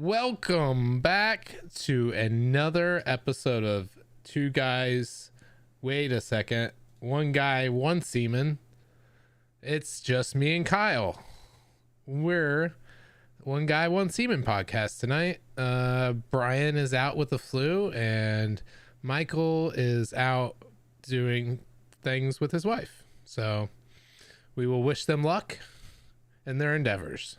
Welcome back to another episode of Two Guys. Wait a second. One guy, one seaman. It's just me and Kyle. We're One Guy, One Seaman podcast tonight. Brian is out with the flu and Michael is out doing things with his wife. So we will wish them luck in their endeavors.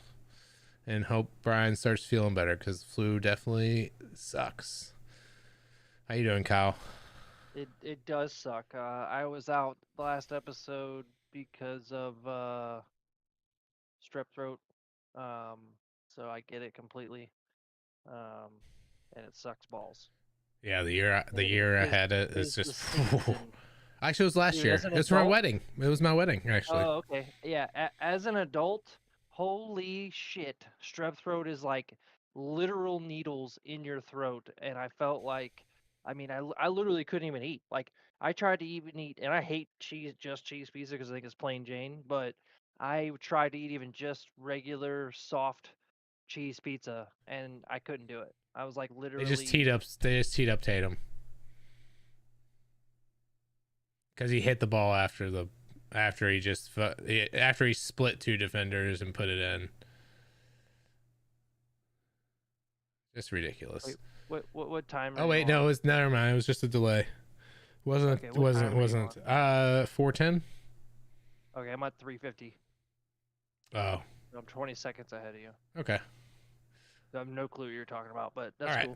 And hope Brian starts feeling better because flu definitely sucks. How you doing, Kyle? It does suck. I was out the last episode because of strep throat. So I get it completely. And it sucks balls. Yeah, the year I had it is just. Actually, it was last Dude, year. as an It was for my adult- wedding. It was my wedding, actually. Oh, okay. Yeah, as an adult, holy shit, strep throat is like literal needles in your throat, and I felt like, I literally couldn't even eat. Like I tried to even eat, and I hate just cheese pizza because I think it's plain Jane, but I tried to eat even just regular soft cheese pizza, and I couldn't do it. I was like They just literally. teed up Tatum because he hit the ball after he split two defenders and put it in. Just ridiculous. Wait, what time? Oh wait, no, never mind. It was just a delay. Wasn't Okay, what time are you 4:10. Okay, I'm at 3:50. Oh, I'm 20 seconds ahead of you. okay. I have no clue what you're talking about, but that's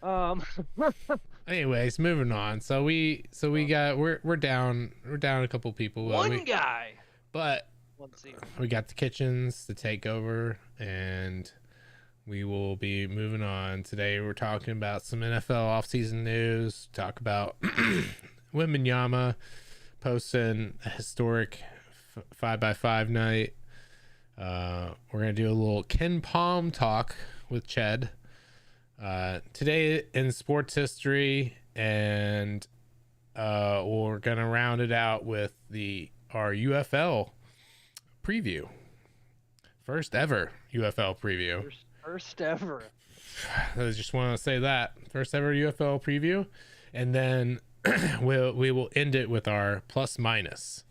All cool. Anyways, moving on. We're down a couple people. One guy. But Let's see. we got the kitchens to take over, and we will be moving on. Today we're talking about some NFL offseason news. Talk about Wembanyama posting a historic 5x5 night. We're gonna do a little KenPom talk with Ched today in sports history, and we're gonna round it out with our UFL preview. First ever UFL preview. First ever. I just want to say that first ever UFL preview, and then we will end it with our plus minus,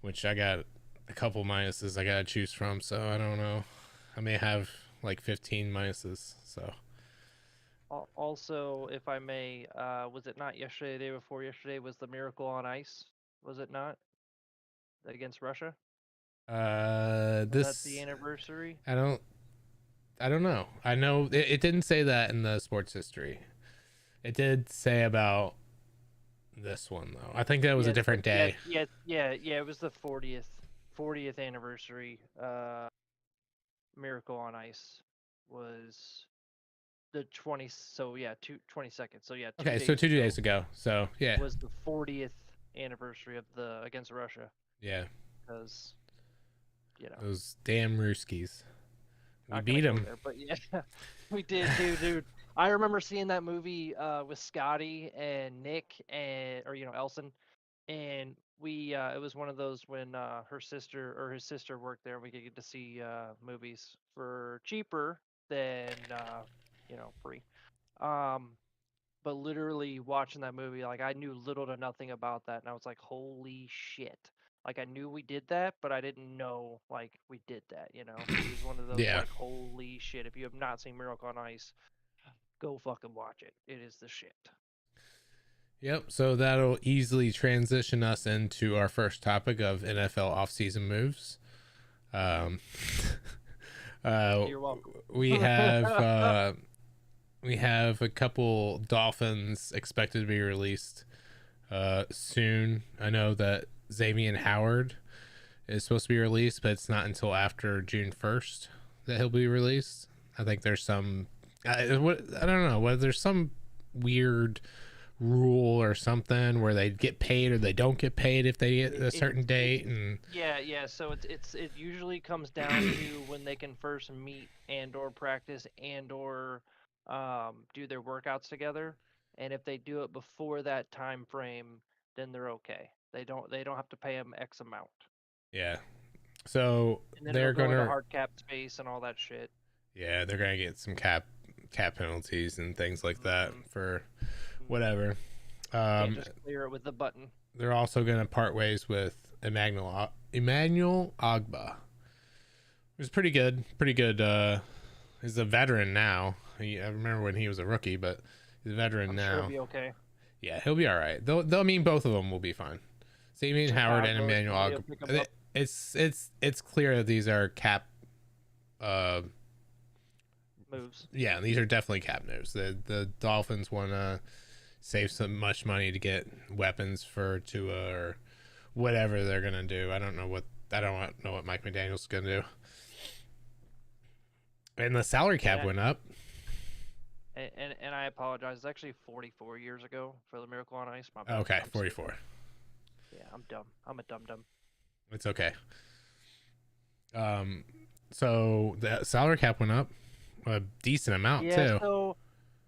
which I got a couple minuses I gotta choose from, so I don't know. I may have like 15 minuses. So Also, if I may, was it not yesterday, the day before yesterday was the Miracle on Ice? Was it not? Against Russia? that's the anniversary? I don't know. I know it didn't say that in the sports history. It did say about this one though. I think that was a different day. Yeah. It was the 40th anniversary. Miracle on Ice was the 20. So yeah, 22nd. So yeah. Okay, so 2 days ago. So yeah, was the 40th anniversary of the against Russia. Yeah, because those damn Ruskies. We beat them. But yeah, we did, dude. I remember seeing that movie with Scotty and Nick or Elson, and we it was one of those when his sister worked there, and we could get to see movies for cheaper than free. But literally watching that movie, like I knew little to nothing about that, and I was like, holy shit. Like I knew we did that, but I didn't know like we did that. It was one of those like holy shit. If you have not seen Miracle on Ice, go fucking watch it. It is the shit. Yep. So that'll easily transition us into our first topic of NFL offseason moves. You're welcome. We have a couple Dolphins expected to be released soon. I know that Xavien Howard is supposed to be released, but it's not until after June 1st that he'll be released. I think there's some I don't know whether there's some weird rule or something where they get paid or they don't get paid if they get a certain date. And yeah, so it usually comes down to when they can first meet and or practice and or do their workouts together, and if they do it before that time frame, then they're okay. They don't have to pay them X amount. Yeah, so and then they're go gonna into hard cap space and all that shit. Yeah, they're gonna get some cap cap penalties and things like that for Mm. whatever. Can't just clear it with the button. They're also going to part ways with Emmanuel Agba. It was pretty good. He's a veteran now. I remember when he was a rookie, but he's a veteran I'm now. sure he'll be okay. Yeah, he'll be all right. They'll mean both of them will be fine. Xavien Howard and Emmanuel Agba. It's clear that these are cap moves. Yeah, these are definitely cap moves. The Dolphins want to save so much money to get weapons for Tua or whatever they're gonna do. I don't know what Mike McDaniel's is gonna do. And the salary cap went up. And I apologize. It's actually 44 years ago for the Miracle on Ice. My bad. Okay, 44. Yeah, I'm dumb. I'm a dumb. It's okay. So the salary cap went up a decent amount too. So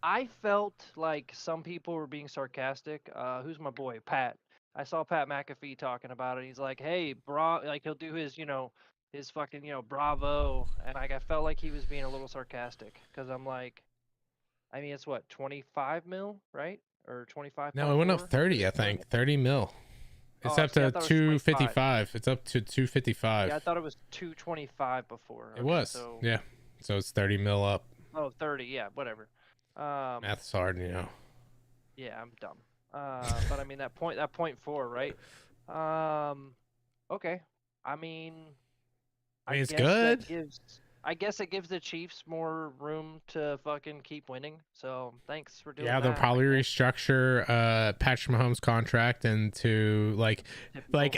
I felt like some people were being sarcastic. Who's my boy? Pat. I saw Pat McAfee talking about it. He's like, hey, bro, like he'll do his, his fucking, bravo. And like, I felt like he was being a little sarcastic because I'm like, I mean, it's what, 25 mil, right? Or 25? No, it went up 30, I think. 30 mil. It's up to 255. It's up to 255. Yeah, I thought it was 225 before. It was. So... Yeah. So it's 30 mil up. Oh, 30. Yeah, whatever. Math's hard, Yeah, I'm dumb. But I mean that point 4, right? Okay. I mean it's good. I guess it gives the Chiefs more room to fucking keep winning. So thanks for doing that. Yeah, they'll probably restructure Patrick Mahomes' contract into like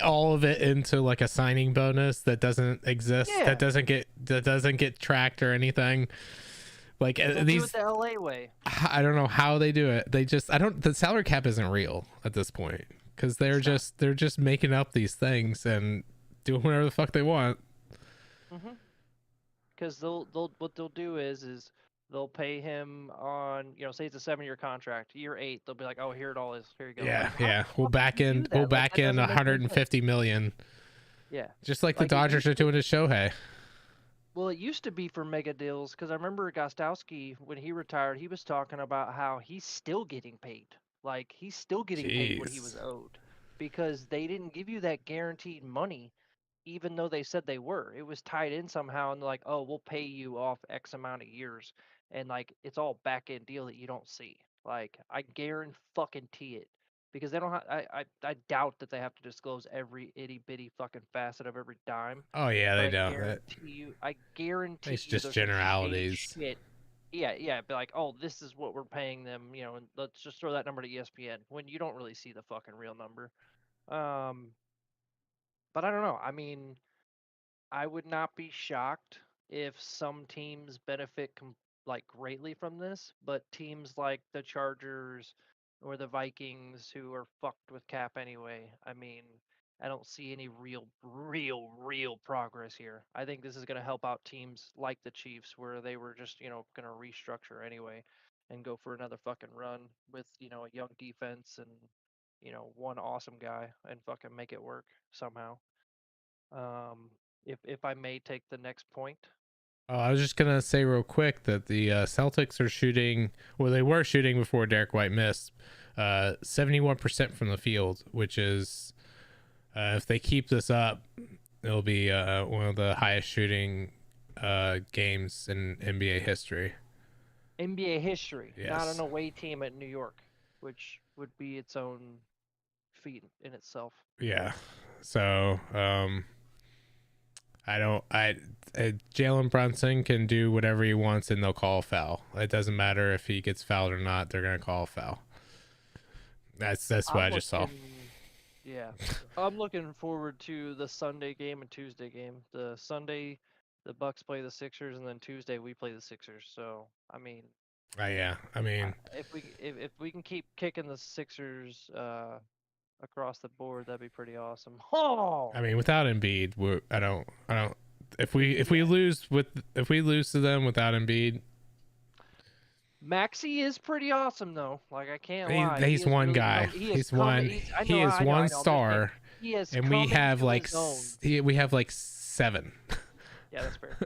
all of it into like a signing bonus that doesn't exist, that doesn't get tracked or anything. Like they'll do it the LA way. I don't know how they do it. The salary cap isn't real at this point because they're just making up these things and doing whatever the fuck they want. Mm-hmm. Because what they'll do is they'll pay him on, say it's a 7-year contract. Year 8, they'll be like, oh, here it all is. Here you go. Yeah, like, We'll back in 150 million. Yeah. Just like the Dodgers are doing to Shohei. Well, it used to be for mega deals because I remember Gostowski, when he retired, he was talking about how he's still getting paid. Like, he's still getting paid what he was owed because they didn't give you that guaranteed money, even though they said they were. It was tied in somehow, and they're like, oh, we'll pay you off X amount of years. And, like, it's all back-end deal that you don't see. Like, I guarantee it. Because they don't I doubt that they have to disclose every itty-bitty fucking facet of every dime. Oh, yeah, they don't. I guarantee it's just generalities. Shit. Yeah, be like, oh, this is what we're paying them, and let's just throw that number to ESPN when you don't really see the fucking real number. But I don't know. I mean, I would not be shocked if some teams benefit greatly from this, but teams like the Chargers or the Vikings, who are fucked with cap anyway, I mean, I don't see any real progress here. I think this is going to help out teams like the Chiefs, where they were just, going to restructure anyway and go for another fucking run with, a young defense and, one awesome guy and fucking make it work somehow. If I may take the next point. I was just going to say real quick that the Celtics are shooting, well, they were shooting before Derek White missed, 71% from the field, which is, if they keep this up, it'll be one of the highest shooting games in NBA history. NBA history, yes. Not an away team at New York, which would be its own feat in itself. Yeah. So, Jalen Brunson can do whatever he wants and they'll call a foul. It doesn't matter if he gets fouled or not. They're going to call a foul. That's what I just saw. Yeah. I'm looking forward to the Sunday game and Tuesday game. The Sunday, the Bucks play the Sixers, and then Tuesday we play the Sixers. So, I mean. Yeah. I mean. If we can keep kicking the Sixers across the board, that'd be pretty awesome. Oh! I mean, without Embiid, I don't. If we lose to them without Embiid, Maxey is pretty awesome though. Like, I can't lie. He's one really guy. He's one star. And we have like 7. Yeah, that's fair.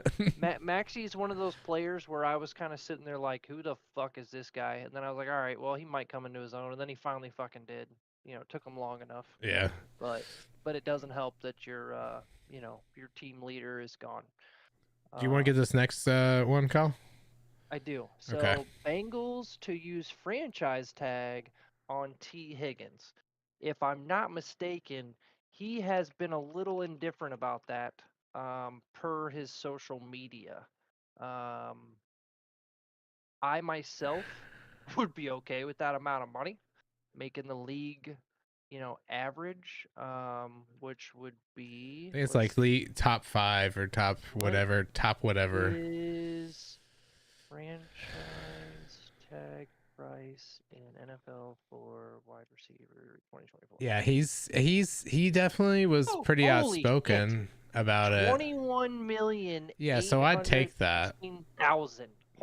Maxey's one of those players where I was kind of sitting there like, who the fuck is this guy? And then I was like, all right, well, he might come into his own. And then he finally fucking did. You know, it took him long enough. Yeah. But it doesn't help that your team leader is gone. Do you want to get this next one, Kyle? I do. So Okay. Bengals to use franchise tag on Tee Higgins. If I'm not mistaken, he has been a little indifferent about that, per his social media. Um, I myself would be okay with that amount of money, making the league, average, which would be, I think it's let's like see, top 5 or top whatever, top whatever. is franchise tag price in NFL for wide receiver 2024. Yeah, he definitely was pretty Holy outspoken about it. 21,000,000. Yeah, so I'd take that.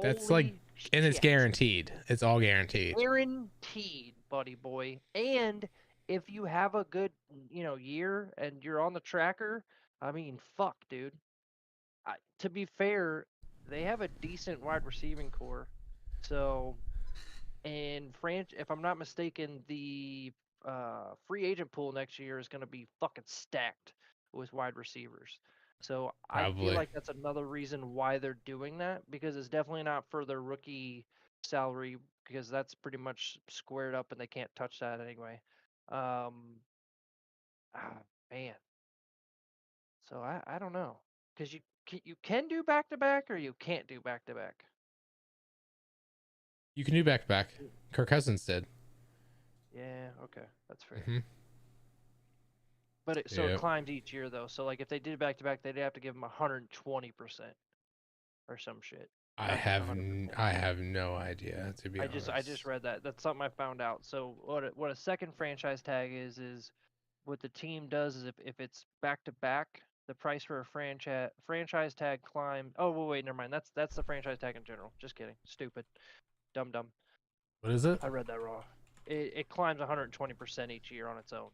That's like, and it's guaranteed. It's all guaranteed. Guaranteed, buddy boy. And if you have a good, year and you're on the tracker, I mean, fuck, dude. To be fair, they have a decent wide receiving core. So, and if I'm not mistaken, the free agent pool next year is going to be fucking stacked with wide receivers. So I feel Probably. like that's another reason why they're doing that, because it's definitely not for their rookie salary, because that's pretty much squared up and they can't touch that anyway. Um, Man. So I don't know, because you can do back to back or you can't do back to back. You can do back to back. Kirk Cousins did. Yeah, okay, that's fair. Mm-hmm. But it climbs each year though. So like if they did back to back, they'd have to give them 120% or some shit. I have no idea, to be honest. I just read that. That's something I found out. So what a second franchise tag is what the team does is if it's back to back, the price for a franchise tag climbs. Oh wait, never mind. That's the franchise tag in general. Just kidding. Stupid. Dumb. What is it? I read that wrong. It climbs 120% each year on its own.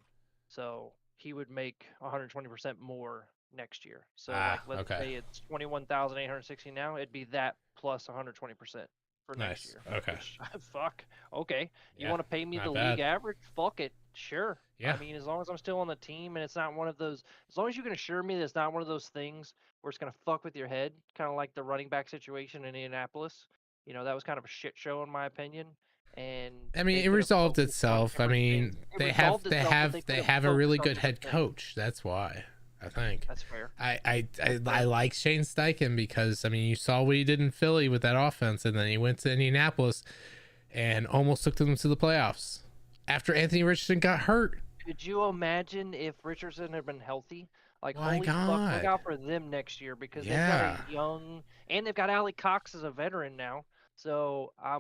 So he would make 120% more next year. So let's say it's 21,860 now, it'd be that plus 120% for next year. Okay. Which, fuck. Okay. Yeah, you want to pay me the league average? Fuck it. Sure. Yeah. I mean, as long as I'm still on the team and it's not one of those, as long as you can assure me that it's not one of those things where it's gonna fuck with your head, kind of like the running back situation in Indianapolis. That was kind of a shit show in my opinion. And I mean, it resolved itself. I mean, they have a really good head coach. That's why, I think. That's fair. I like Shane Steichen because, I mean, you saw what he did in Philly with that offense, and then he went to Indianapolis and almost took them to the playoffs after Anthony Richardson got hurt. Could you imagine if Richardson had been healthy? Like, holy fuck, look out for them next year, because they've got a young, and they've got Allie Cox as a veteran now. So I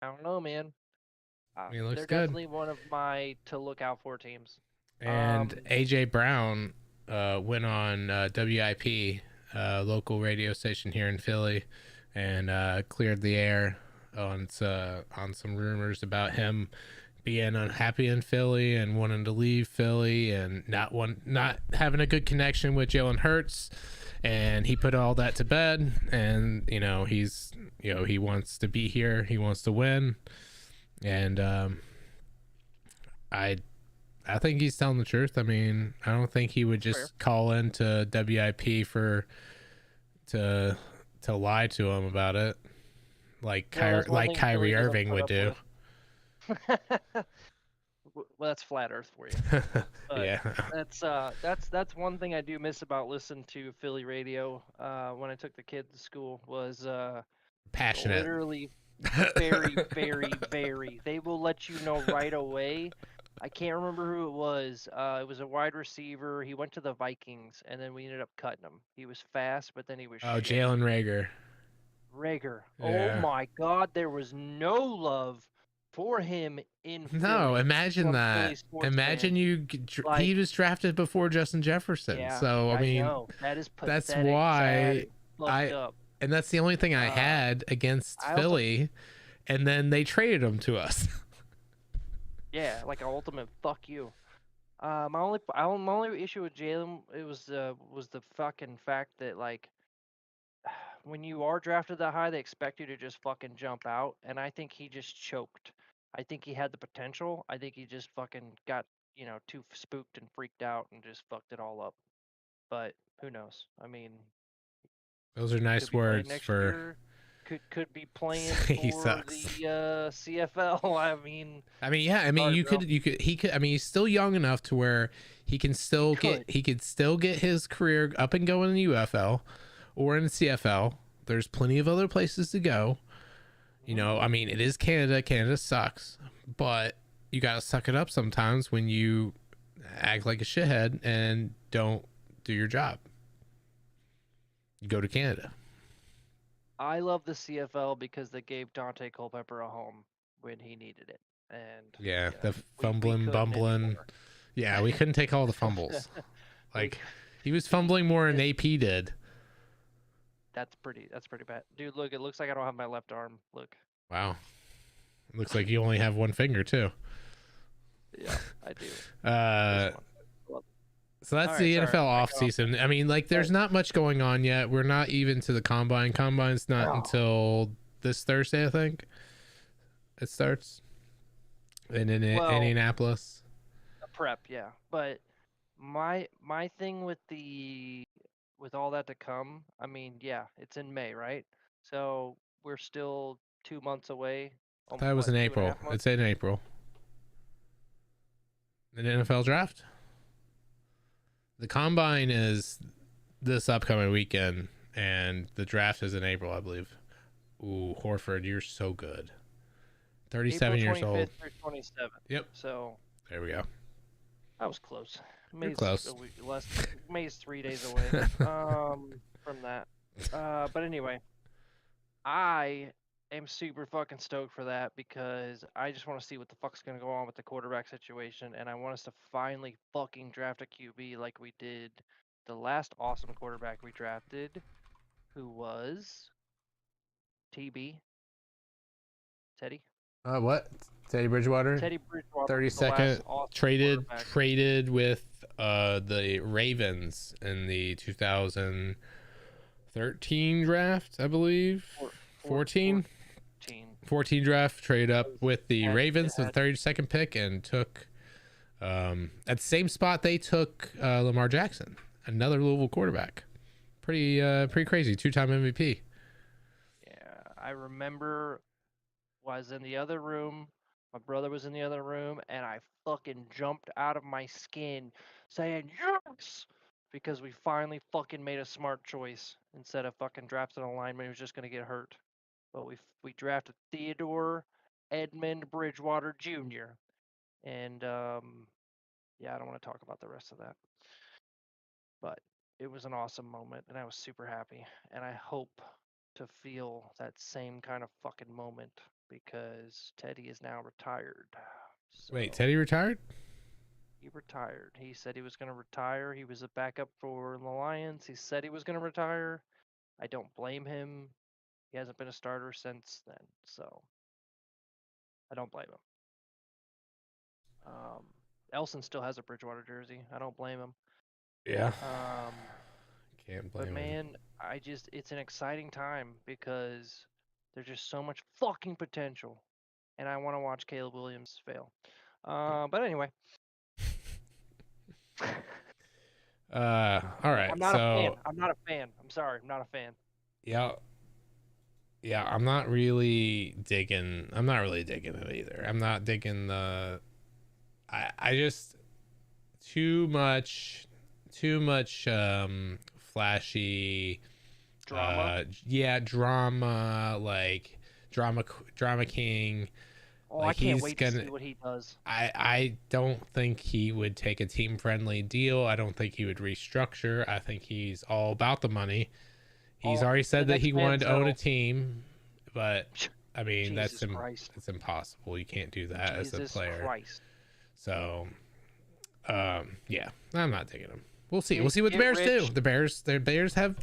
don't know, man. He looks they're good. Definitely one of my to look out for teams. And AJ Brown went on WIP, local radio station here in Philly, and cleared the air on some rumors about him being unhappy in Philly and wanting to leave Philly and not having a good connection with Jalen Hurts. And he put all that to bed, and he wants to be here, he wants to win, and I think he's telling the truth. I mean, I don't think he would just call into WIP to lie to him about it, like Kyrie Irving would do. Well, that's flat Earth for you. Yeah. That's one thing I do miss about listening to Philly radio when I took the kid to school was passionate. Literally very, very, very. They will let you know right away. I can't remember who it was. It was a wide receiver. He went to the Vikings, and then we ended up cutting him. He was fast, but then he was shit. Jalen Reagor. Yeah. Oh my God, there was no love for him in Philly. No, imagine that. Imagine he was drafted before Justin Jefferson. Yeah, so I mean, that is pathetic. That's why and that's the only thing I had against Philly, and then they traded him to us. Yeah, like an ultimate fuck you. My only issue with Jalen was the fucking fact that like when you are drafted that high, they expect you to just fucking jump out, and I think he just choked. I think he had the potential. I think he just fucking got too spooked and freaked out and just fucked it all up. But who knows? I mean, Those are could nice be playing words next for. year. Could be playing He for sucks. the CFL. I mean, yeah. I mean, Sorry, you bro. could, you could, he could. I mean, he's still young enough to where He could. he could still get his career up and going in the UFL or in the CFL. There's plenty of other places to go. You Mhm. know, I mean, it is Canada. Canada sucks, but you gotta suck it up sometimes when you act like a shithead and don't do your job. You go to Canada. I love the CFL because they gave Dante Culpepper a home when he needed it, and Yeah, you know the we fumbling, couldn't bumbling. anymore. Yeah, we couldn't take all the fumbles. we Like he was he fumbling more than just AP did. that's pretty bad, dude. Look, it looks like I don't have my left arm. Look, Wow. Looks like you only have one finger too. yeah, I do. This Uh, one. Love so All that's right, the sorry, NFL I off got off. season. I mean, like, there's But not much going on yet. We're not even to the combine. Combine's not oh, until this Thursday, I think. It starts in well, Indianapolis. the prep, yeah. But my thing with with all that to come, I mean, yeah, it's in May, right? So we're still 2 months away. That was What, in two and a April. half months? It's in April. An NFL draft. The combine is this upcoming weekend, and the draft is in April, I believe. Ooh, Horford, you're so good. April 37 years old. 25th through 27th. Yep. So There we go. that was close. You're May's a close. week less. May's 3 days away. From that. But anyway, I am super fucking stoked for that because I just want to see what the fuck's gonna go on with the quarterback situation, and I want us to finally fucking draft a QB like we did the last awesome quarterback we drafted, who was TB Teddy. What? Teddy Bridgewater? Teddy Bridgewater was the last 32nd awesome quarterback. traded with the Ravens in the 2013 draft, I believe. Four, 14 14. 14 draft, trade up with the Had, Ravens with had, the 32nd pick, and took at the same spot they took Lamar Jackson, another Louisville quarterback. Pretty crazy, two-time MVP. yeah, I remember was in the other room. My brother was in the other room, and I fucking jumped out of my skin saying yes because we finally fucking made a smart choice instead of fucking drafting a lineman who's just gonna get hurt. But we drafted Theodore Edmund Bridgewater Jr. And yeah, I don't want to talk about the rest of that. But it was an awesome moment, and I was super happy. And I hope to feel that same kind of fucking moment because Teddy is now retired. Wait, So Teddy retired? he retired. He said he was going to retire. He was a backup for the Lions. He said he was going to retire. I don't blame him. He hasn't been a starter since then, so I don't blame him. Elson still has a Bridgewater jersey. I don't blame him. Yeah, Um, can't but blame him. man, it's an exciting time because there's just so much fucking potential, and I want to watch Caleb Williams fail. But anyway, All right, I'm not a fan. so I'm not a fan. I'm sorry, I'm not a fan. yeah, yeah, I'm not really digging it either. I'm not digging the I just too much flashy Drama. yeah, drama, like drama king. Oh, I Like can't he's wait to gonna see what he does. I don't think he would take a team friendly deal. I don't think he would restructure. I think he's all about the money. He's Oh, already the said that he next wanted to own a Manziel. team, but I mean Jesus Christ. it's impossible. You can't do that as a Jesus player. Christ. So, yeah, I'm not taking him. We'll see. We'll see what the Get Bears do. rich. The Bears have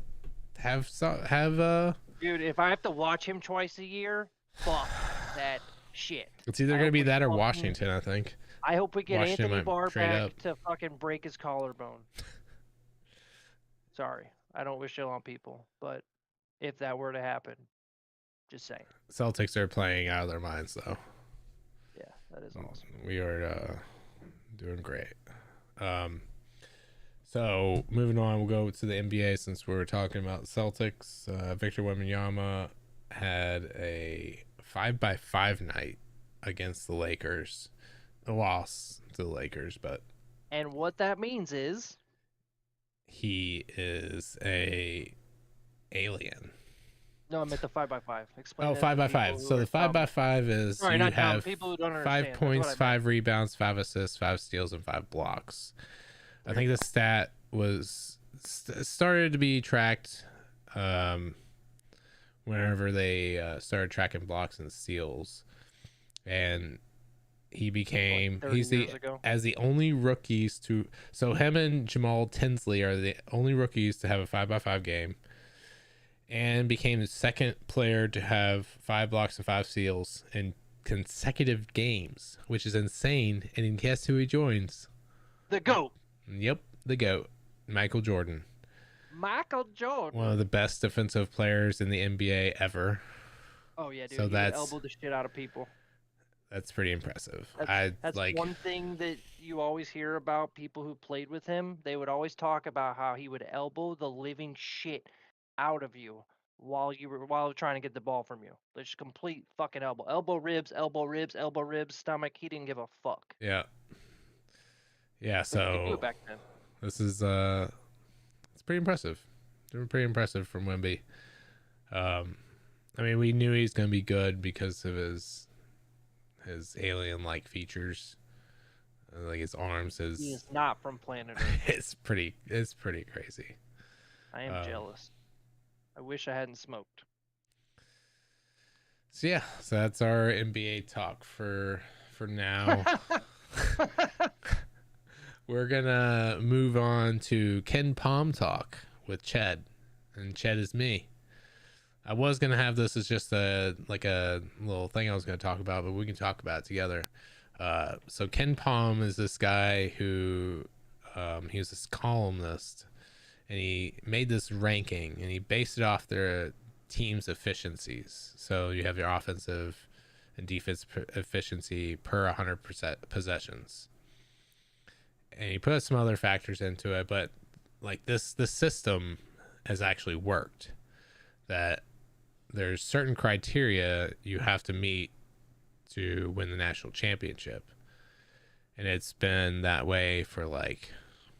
Dude, if I have to watch him twice a year, fuck that shit. It's either I gonna be would that or fucking Washington. I think. I hope we get Washing Anthony my Barr straight back up. to fucking break his collarbone. Sorry, I don't wish ill on people, but if that were to happen, just saying. Celtics are playing out of their minds though. Yeah, that is awesome. We are doing great. So moving on, we'll go to the NBA since we were talking about Celtics. Victor Wembanyama had a 5-by-5 night against the Lakers. A loss to the Lakers, but And what that means is he is a alien. no, I meant the 5x5. Explain. Oh, that to 5-by-5. people who So are the dumb. 5-by-5 is Sorry, you not dumb. have People who don't 5 understand. That's what points, I meant. 5 rebounds, 5 assists, 5 steals, and 5 blocks. I think the stat was started to be tracked whenever they started tracking blocks and steals, and he became Like 30 years ago. as the only rookies to, so him and Jamal Tinsley are the only rookies to have a 5-by-5 game, and became the second player to have 5 blocks and 5 steals in consecutive games, which is insane. And guess who he joins? The GOAT. Yep, the GOAT, Michael Jordan. Michael Jordan. One of the best defensive players in the NBA ever. Oh yeah, dude. So He would that's elbow the shit out of people. That's pretty impressive. That's one thing that you always hear about people who played with him. They would always talk about how he would elbow the living shit out of you while trying to get the ball from you. Just complete fucking elbow ribs, stomach. He didn't give a fuck. Yeah. But he could do So it back then. this is it's pretty impressive. Pretty impressive from Wemby. I mean, we knew he's gonna be good because of his alien-like features, like his arms. He is not from planet Earth. It's pretty crazy. I am jealous. I wish I hadn't smoked. So yeah, so that's our NBA talk for now. We're gonna move on to KenPom talk with Ched, and Ched is me. I was gonna have this as just a little thing I was gonna talk about, but we can talk about it together. So KenPom is this guy who he was this columnist, and he made this ranking, and he based it off their team's efficiencies. So you have your offensive and defensive efficiency per 100% possessions, and he put some other factors into it, but like this system has actually worked. That there's certain criteria you have to meet to win the national championship, and it's been that way for like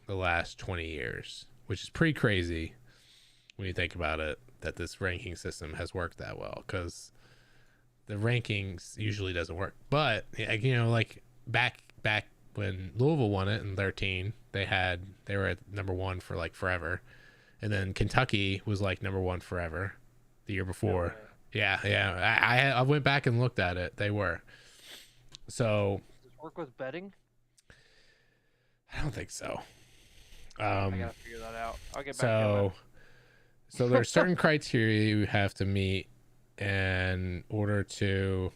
the last 20 years, which is pretty crazy when you think about it, that this ranking system has worked that well, because the rankings usually doesn't work. But you know, like back when Louisville won it in 13, they were at number 1 for like forever, and then Kentucky was like number 1 forever the year before. No way. Yeah. I went back and looked at it. They were. So Does it work with betting? I don't think so. I gotta figure that out. I'll get back So there are certain criteria you have to meet in order to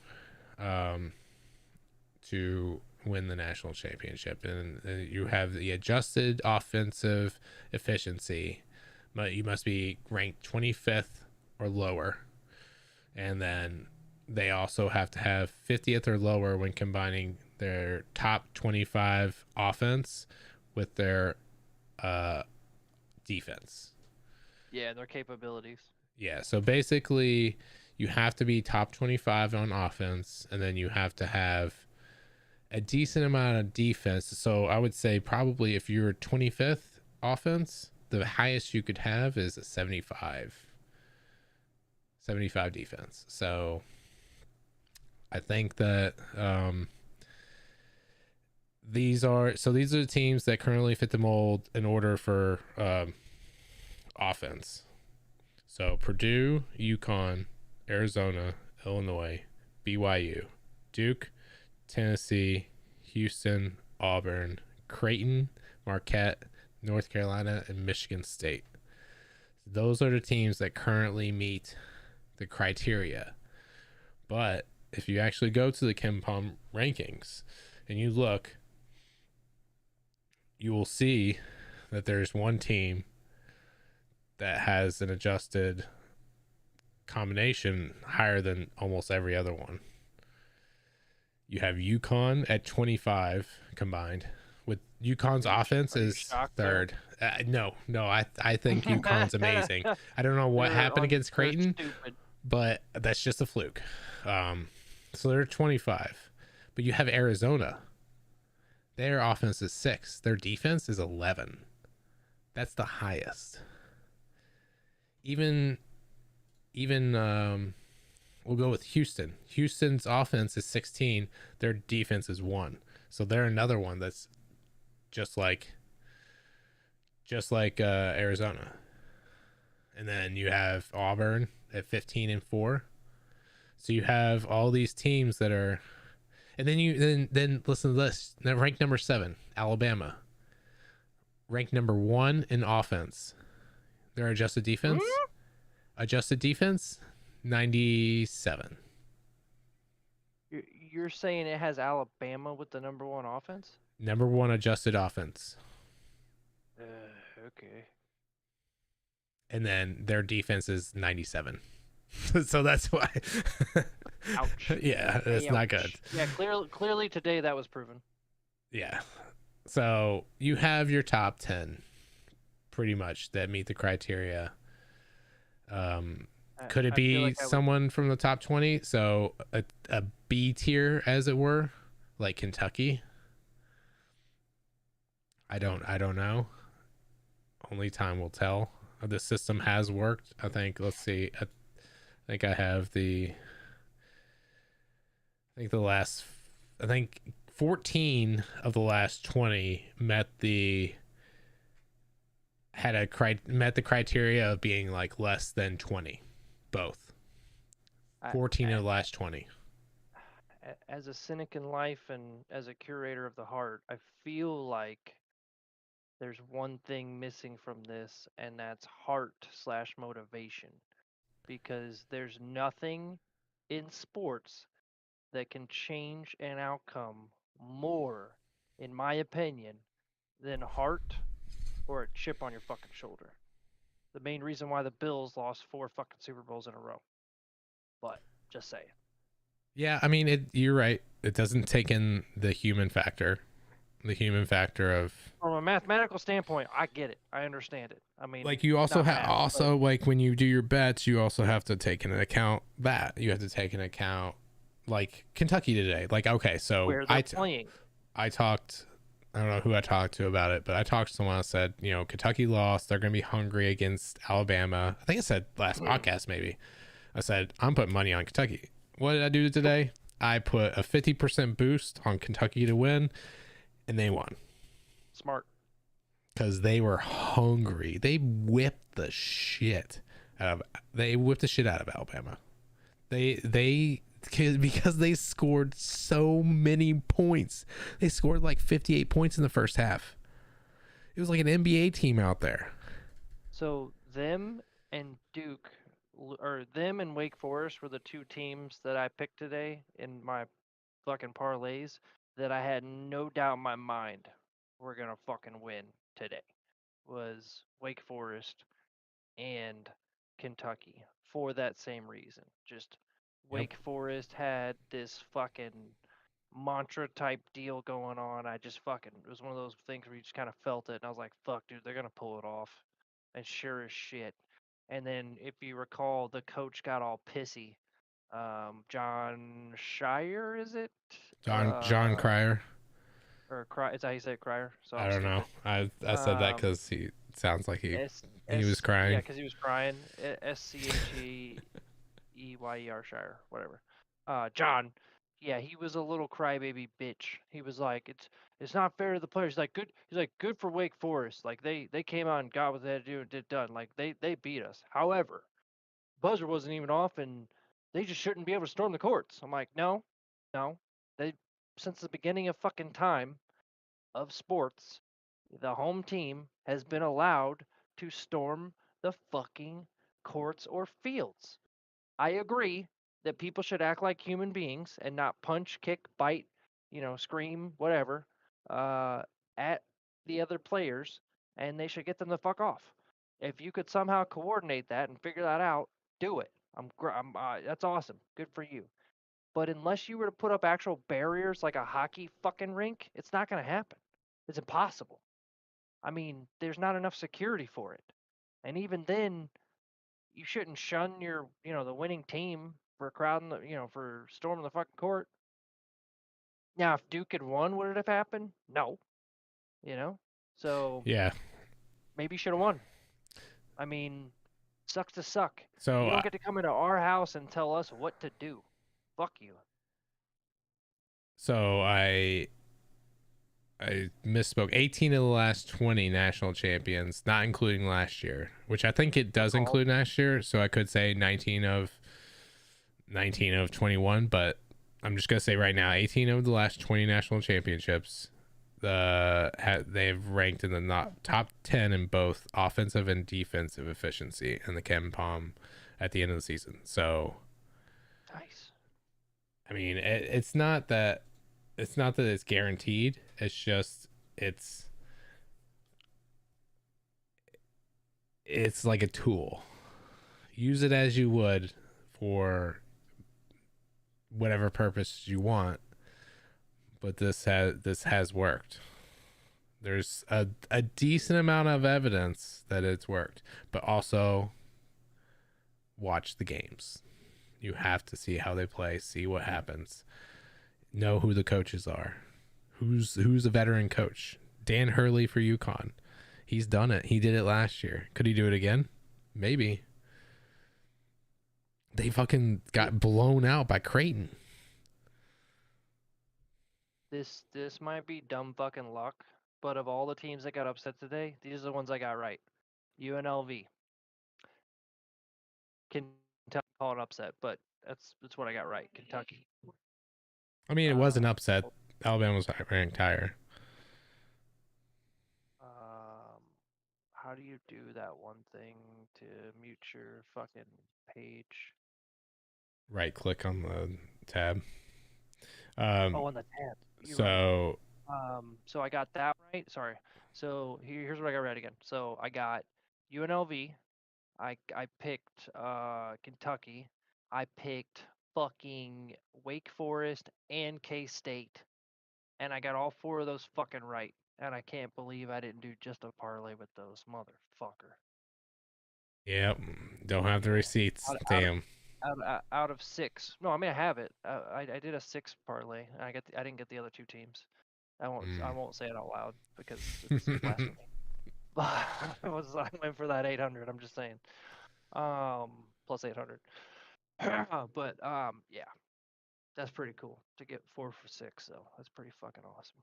win the national championship, and you have the adjusted offensive efficiency, but you must be ranked 25th or lower, and then they also have to have 50th or lower when combining their top 25 offense with their defense. Yeah, their capabilities. Yeah, so basically you have to be top 25 on offense, and then you have to have a decent amount of defense. So I would say probably if you're 25th offense, the highest you could have is a 75 defense. So I think that these are the teams that currently fit the mold in order for offense. So Purdue, UConn, Arizona, Illinois, BYU, Duke, Tennessee, Houston, Auburn, Creighton, Marquette, North Carolina, and Michigan State. Those are the teams that currently meet the criteria. But if you actually go to the KenPom rankings, and you look, you will see that there's one team that has an adjusted combination higher than almost every other one. You have UConn at 25 combined. With UConn's offense is third. No, I think UConn's amazing. I don't know what happened against Creighton, but that's just a fluke. So they're 25. But you have Arizona. Their offense is 6. Their defense is 11. That's the highest. Even we'll go with Houston. Houston's offense is 16. Their defense is 1. So they're another one that's just like Arizona. And then you have Auburn at 15-4. So you have all these teams that are, and then listen to this. Now ranked number 7, Alabama. Ranked number 1 in offense. Their adjusted defense. Adjusted defense, 97. You're saying it has Alabama with the number 1 offense? Number 1 adjusted offense. Okay. And then their defense is 97. So that's why. Ouch. Yeah, that's Ouch. not good. Yeah, clearly today that was proven. Yeah. So you have your top 10 pretty much that meet the criteria. Could it be like someone from the top 20? So a B tier, as it were, like Kentucky? I don't know. Only time will tell. The system has worked. I think. Let's see. I think I have the. I think 14 of the last 20 met the criteria of being like less than 20, both. 14 of the last 20. As a cynic in life and as a curator of the heart, I feel like there's one thing missing from this, and that's heart/motivation, because there's nothing in sports that can change an outcome more, in my opinion, than heart or a chip on your fucking shoulder. The main reason why the Bills lost 4 fucking Super Bowls in a row. But just saying. Yeah, I mean, you're right. It doesn't take in the human factor. The human factor of, from a mathematical standpoint, I get it. I understand it. I mean, like, you also have like when you do your bets, you also have to take into account that you have to take into account like Kentucky today. Like, okay, so where they're playing. I don't know who I talked to about it, but I talked to someone that said, Kentucky lost. They're going to be hungry against Alabama. I think I said last podcast, maybe. I said, I'm putting money on Kentucky. What did I do today? I put a 50% boost on Kentucky to win, and they won. Smart. Because they were hungry. They whipped the shit out of Alabama. Because they scored so many points. They scored like 58 points in the first half. It was like an NBA team out there. So them and Duke, or them and Wake Forest were the 2 teams that I picked today in my fucking parlays that I had no doubt in my mind were going to fucking win today. Was Wake Forest and Kentucky, for that same reason. Just Wake Forest had this fucking mantra type deal going on. It was one of those things where you just kind of felt it, and I was like, fuck, dude, they're gonna pull it off. And sure as shit. And then if you recall, the coach got all pissy. John Shire, is it? John Cryer. Or is that how you say it, Cryer? So I don't know. I said that because he sounds like he was crying. Yeah, because he was crying. SCHEYER Shire, whatever. John, yeah, he was a little crybaby bitch. He was like, it's not fair to the players. He's like, good for Wake Forest. Like they came out and got what they had to do and did done. Like they beat us. However, buzzer wasn't even off, and they just shouldn't be able to storm the courts. I'm like, no. They, since the beginning of fucking time of sports, the home team has been allowed to storm the fucking courts or fields. I agree that people should act like human beings and not punch, kick, bite, scream, whatever, at the other players, and they should get them the fuck off. If you could somehow coordinate that and figure that out, do it. That's awesome. Good for you. But unless you were to put up actual barriers like a hockey fucking rink, it's not going to happen. It's impossible. I mean, there's not enough security for it. And even then, you shouldn't shun the winning team for crowding for storming the fucking court. Now, if Duke had won, would it have happened? No. So Yeah. maybe you should have won. I mean, sucks to suck. So You don't get to come into our house and tell us what to do. Fuck you. So I misspoke. 18 of the last 20 national champions, not including last year, which I think it does include last year. So I could say 19 of 21, but I'm just gonna say right now, 18 of the last 20 national championships, they've ranked in the top 10 in both offensive and defensive efficiency in the KenPom at the end of the season. So nice. I mean, it's not that it's guaranteed. It's just it's like a tool. Use it as you would for whatever purpose you want. But this has worked. There's a decent amount of evidence that it's worked, but also watch the games. You have to see how they play, see what happens, know who the coaches are. Who's a veteran coach? Dan Hurley for UConn. He's done it. He did it last year. Could he do it again? Maybe. They fucking got blown out by Creighton. This might be dumb fucking luck, but of all the teams that got upset today, these are the ones I got right. UNLV. Kentucky call it upset, but that's what I got right. Kentucky. I mean, it was an upset. Alabama was ranked higher. How do you do that one thing to mute your fucking page? Right click on the tab. On the tab. So right. So I got that right. Sorry. So here's what I got right again. So I got UNLV. I picked Kentucky. I picked fucking Wake Forest and K-State. And I got all four of those fucking right. And I can't believe I didn't do just a parlay with those, motherfucker. Yep. Don't have the receipts. Damn. Out of 6. No, I mean I have it. I did a 6 parlay. I didn't get the other 2 teams. I won't say it out loud because it's blasphemy. But I went for that 800. I'm just saying. Plus 800. But yeah, that's pretty cool to get 4 for 6. So that's pretty fucking awesome.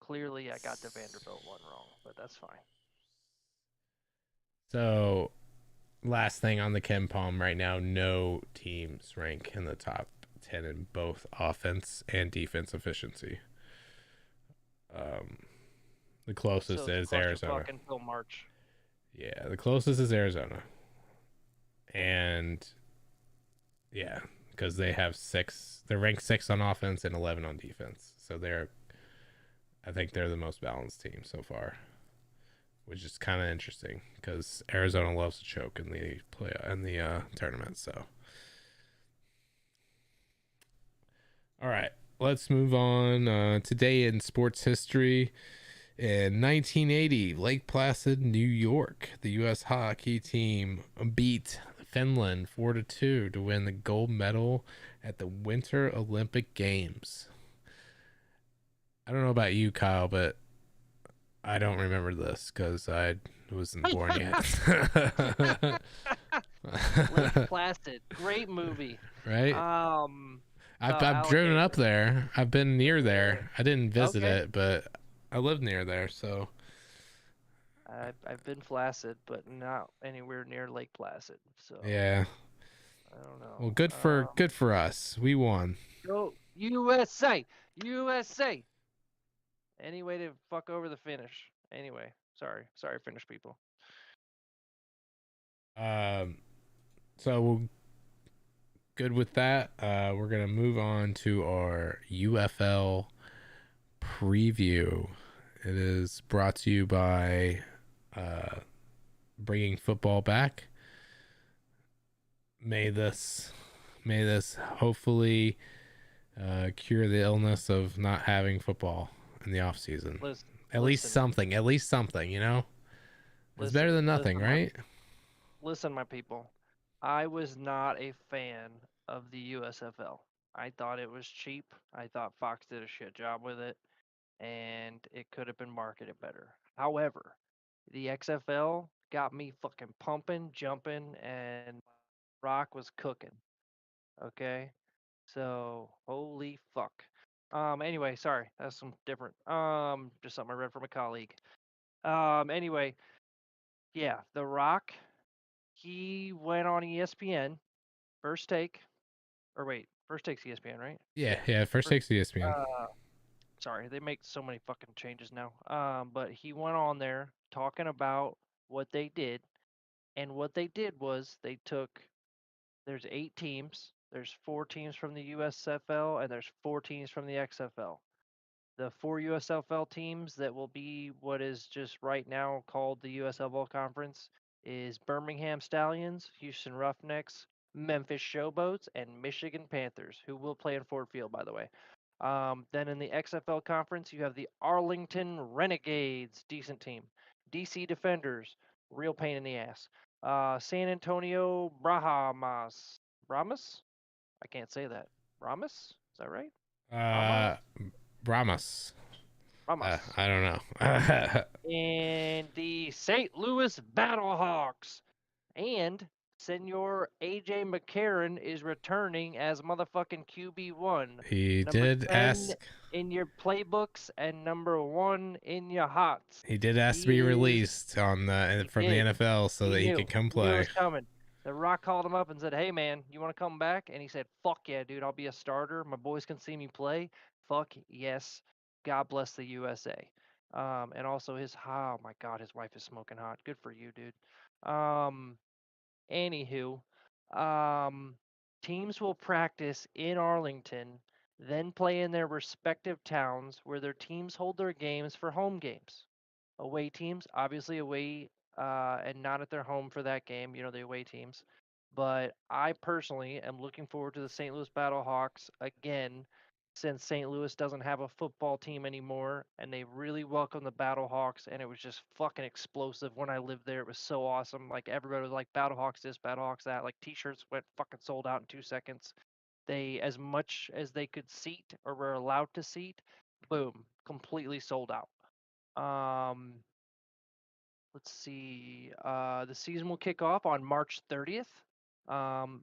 Clearly, I got the Vanderbilt one wrong, but that's fine. So, last thing on the KenPom right now, no teams rank in the top 10 in both offense and defense efficiency. The closest is Arizona. Fucking Phil March. Yeah, the closest is Arizona. And yeah, because they have 6. They're ranked 6 on offense and 11 on defense. So I think they're the most balanced team so far, which is kind of interesting because Arizona loves to choke in the tournament. So, all right, let's move on. Today in sports history, in 1980, Lake Placid, New York, the U.S. hockey team beat Finland 4-2 to win the gold medal at the Winter Olympic Games. I don't know about you, Kyle, but I don't remember this because I wasn't born yet. Lake Placid, great movie. Right? I've driven up there. I've been near there. I didn't visit it, but I live near there, so. I've been flaccid, but not anywhere near Lake Placid. So yeah, I don't know. Well, good for us. We won. Go USA, USA. Any way to fuck over the Finnish? Anyway, sorry, Finnish people. So good with that, we're gonna move on to our UFL preview. It is brought to you by bringing football back. May this hopefully cure the illness of not having football in the off season. At least something, you know? It's better than nothing, right? Listen, my people. I was not a fan of the USFL. I thought it was cheap. I thought Fox did a shit job with it, and it could have been marketed better. However, the XFL got me fucking pumping, jumping, and Rock was cooking. Okay? So, holy fuck. Anyway, sorry, that's some different. Just something I read from a colleague. Anyway, yeah, The Rock, he went on ESPN, First Take, or wait, First Take's ESPN, right? Yeah. First Take's ESPN. Sorry, they make so many fucking changes now. But he went on there talking about what they did, and what they did was they took. There's 8 teams. There's 4 teams from the USFL, and there's 4 teams from the XFL. The 4 USFL teams that will be what is just right now called the USFL Conference is Birmingham Stallions, Houston Roughnecks, Memphis Showboats, and Michigan Panthers, who will play in Ford Field, by the way. Then in the XFL Conference, you have the Arlington Renegades, decent team. DC Defenders, real pain in the ass. San Antonio Brahmas? I can't say that. Brahmas? Is that right? Brahmas. Brahmas. I don't know. And the St. Louis Battlehawks. And Senor AJ McCarron is returning as motherfucking QB1. He number did 10 ask in your playbooks and number 1 in your hots. He did ask to be released on the from the NFL so that he could come play. He was coming. The Rock called him up and said, "Hey man, you want to come back?" And he said, "Fuck yeah, dude! I'll be a starter. My boys can see me play. Fuck yes. God bless the USA." And also oh my God, his wife is smoking hot. Good for you, dude. Anywho, um, teams will practice in Arlington, then play in their respective towns where their teams hold their games for home games. Away teams, obviously away and not at their home for that game, the away teams. But I personally am looking forward to the St. Louis Battlehawks again, since St. Louis doesn't have a football team anymore, and they really welcomed the Battlehawks, and it was just fucking explosive when I lived there. It was so awesome. Like everybody was like Battlehawks this, Battlehawks that. Like t-shirts went fucking sold out in 2 seconds. They, as much as they could seat or were allowed to seat, boom, completely sold out. Let's see. The season will kick off on March 30th.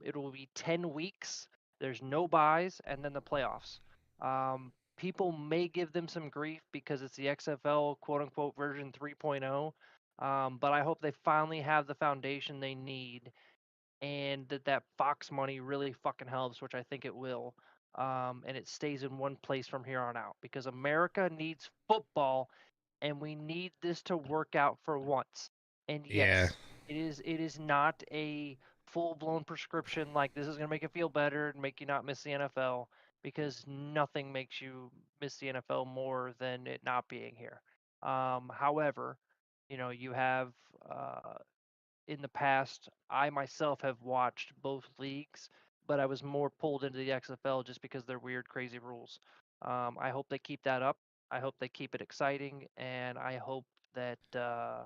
It will be 10 weeks. There's no buys, and then the playoffs. People may give them some grief because it's the XFL quote unquote version 3.0. But I hope they finally have the foundation they need, and that Fox money really fucking helps, which I think it will. And it stays in one place from here on out, because America needs football, and we need this to work out for once. And yes, it is not a full-blown prescription like this is going to make it feel better and make you not miss the NFL, because nothing makes you miss the NFL more than it not being here. However, you have in the past, I myself have watched both leagues, but I was more pulled into the XFL just because they're weird, crazy rules. I hope they keep that up. I hope they keep it exciting, and I hope that the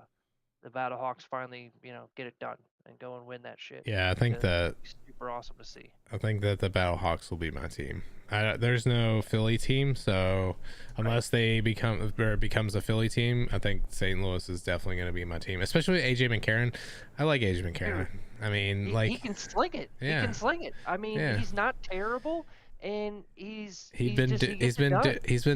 Battlehawks finally, get it done and go and win that shit. Yeah, I think that super awesome to see. I think that the Battlehawks will be my team. There's no Philly team, so unless they becomes a Philly team, I think St. Louis is definitely going to be my team. Especially AJ McCarron. I like AJ McCarron. I mean, he can sling it. Yeah. He can sling it. I mean, he's not terrible, and he's been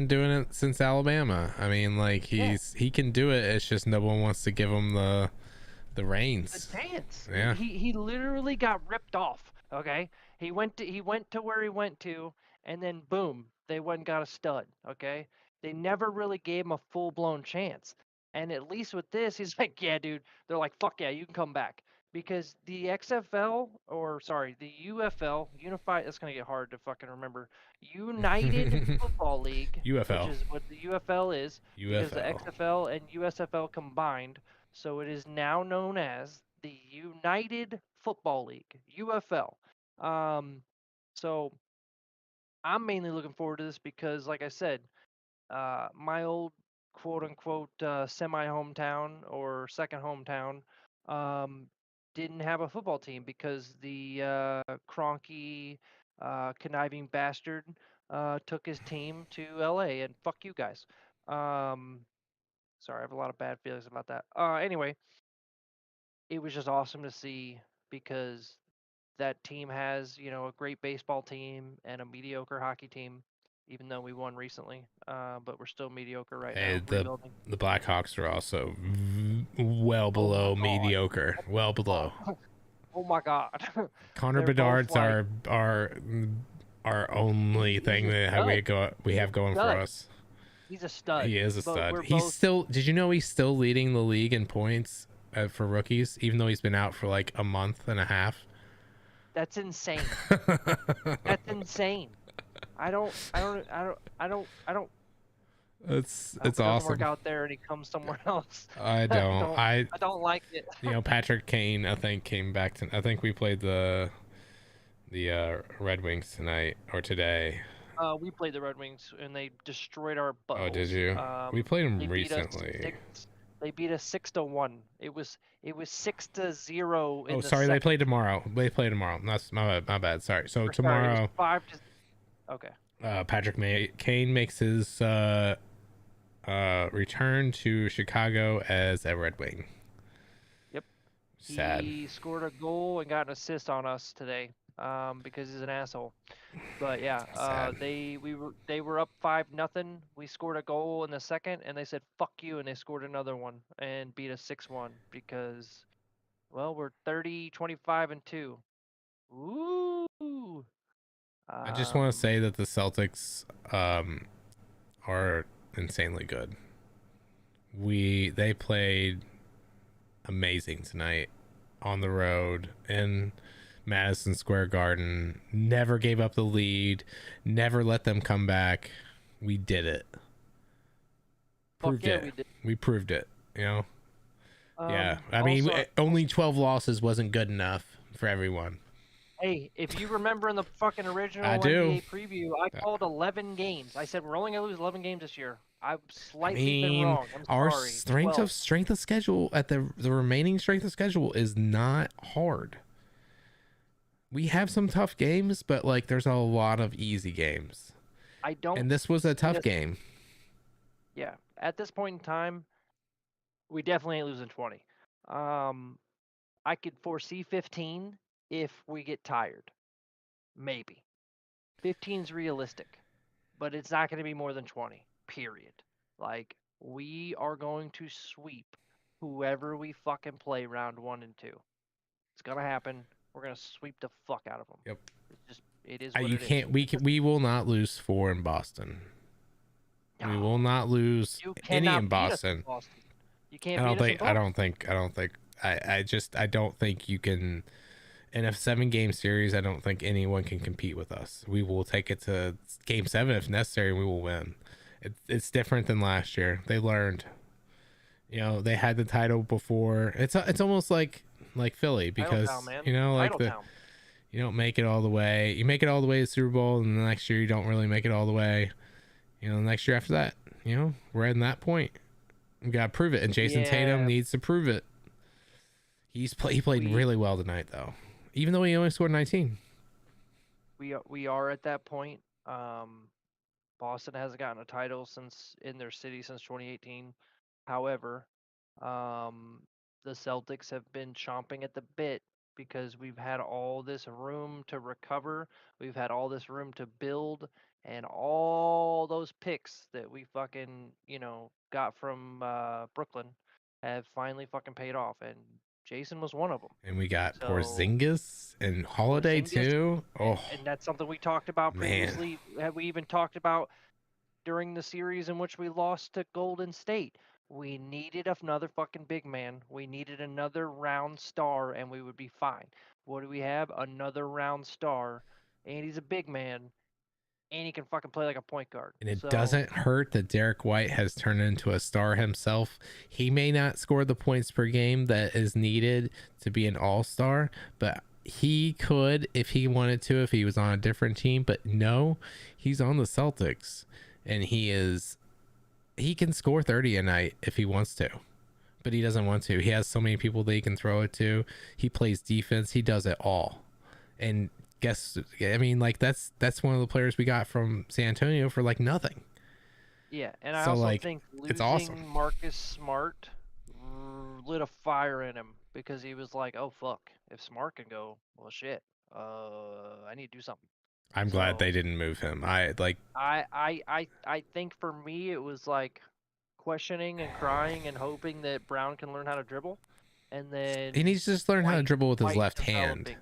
doing it since Alabama. I mean, like he can do it. It's just no one wants to give him the reins. The chance. Yeah. He literally got ripped off. Okay. He went to where he went to, and then boom, they went and got a stud. Okay. They never really gave him a full blown chance. And at least with this, he's like, yeah, dude. They're like, fuck yeah, you can come back. because the XFL, or sorry, the UFL, Unified, that's going to get hard to fucking remember. United Football League, which UFL. is what the UFL is, because the UFL. XFL and USFL combined. So it is now known as the United Football League, UFL. So I'm mainly looking forward to this because, like I said, my old quote unquote semi hometown or second hometown um, didn't have a football team because the cronky, conniving bastard took his team to LA, and fuck you guys. Um, sorry, I have a lot of bad feelings about that. Anyway, it was just awesome to see because that team has, a great baseball team and a mediocre hockey team, even though we won recently. But we're still mediocre right Hey, now, rebuilding. the Blackhawks are also well Oh my below god. mediocre. Well Oh, below. oh my god. Connor They're both Bedard's like our only he's thing a that stud. we He's a have going for stud. us. He's a stud. He is a But stud. we're He's both still. Did you know he's still leading the league in points for rookies, even though he's been out for like a month and a half? that's insane. That's insane. I don't I hope It's it doesn't work awesome. out there and he comes somewhere else. I I don't. don't I don't like it. Patrick Kane, I think came back to. I think we played the Red Wings tonight or today. We played the Red Wings and they destroyed our Oh, did buttholes. you? We played They them beat us recently. six. They beat us 6-1. It was 6-0 Oh, in the sorry. They play second. tomorrow. They play tomorrow. That's my bad. Sorry. So Or sorry, it was tomorrow, 5 to. Okay. Kane makes his return to Chicago as a Red Wing. Yep. Sad. He scored a goal and got an assist on us today. Because he's an asshole. But yeah, Sad. they were up 5-0. We scored a goal in the second, and they said "fuck you," and they scored another one and beat us 6-1 because, well, we're 30, 25, and 2. Ooh. I just want to Um, say that the Celtics are insanely good. They played amazing tonight on the road in Madison Square Garden. Never gave up the lead. Never let them come back. We did it. fuck Proved yeah, it. we did. We proved it. You know. Yeah. I mean, Also, only 12 losses wasn't good enough for everyone. hey, if you remember in the fucking I original do. NBA preview, I called 11 games. I said we're only gonna lose 11 games this year. I've I slightly been mean, wrong. I'm our sorry. 12. strength of schedule at the remaining strength of schedule is not hard. We have some tough games, but like there's a lot of easy games. I don't And this was a see tough us. game. Yeah, at this point in time, we definitely ain't losing 20. Um, I could foresee 15 if we get tired. Maybe 15's realistic, but it's not going to be more than 20. Period. Like we are going to sweep whoever we fucking play round 1 and 2. It's gonna happen. We're gonna sweep the fuck out of them. Yep. It is what You it is. can't. We will not lose 4 in Boston. We will No, not lose you any in cannot beat us in Boston. Boston. You can't beat us in I Boston. don't think. I don't think you can. In a 7-game series, I don't think anyone can compete with us. We will take it to game 7 if necessary, and we will win. It's different than last year. They learned. They had the title before. It's almost like Philly because Titletown, man. like Titletown. you don't make it all the way. You make it all the way to the Super Bowl, and the next year you don't really make it all the way. The next year after that, we're at that point. We got to prove it, and Jason Tatum needs to prove it. He played really well tonight, though, even though he only scored 19. We are at that point. Boston hasn't gotten a title in their city since 2018. However, the Celtics have been chomping at the bit because we've had all this room to recover. We've had all this room to build, and all those picks that we fucking, got from Brooklyn have finally fucking paid off. And Jason was one of them. And we got So Porzingis and Holiday Porzingis, too. Oh, and that's something we talked about man. previously. Have we even talked about during the series in which we lost to Golden State? We needed another fucking big man. We needed another round star, and we would be fine. What do we have? Another round star, and he's a big man, and he can fucking play like a point guard. And it So doesn't hurt that Derek White has turned into a star himself. He may not score the points per game that is needed to be an all-star, but he could if he wanted to, if he was on a different team. But no, he's on the Celtics, and he can score 30 a night if he wants to, but he doesn't want to. He has so many people that he can throw it to. He plays defense. He does it all. And like that's one of the players we got from San Antonio for like nothing. yeah, and I So, also like, think it's losing awesome. Marcus Smart lit a fire in him because he was like, "Oh fuck, if Smart can go, well shit, I need to do something." I'm glad they So didn't move him. I think for me it was like questioning and crying and hoping that Brown can learn how to dribble, and then He needs to just learn how to dribble with his White left hand. developing.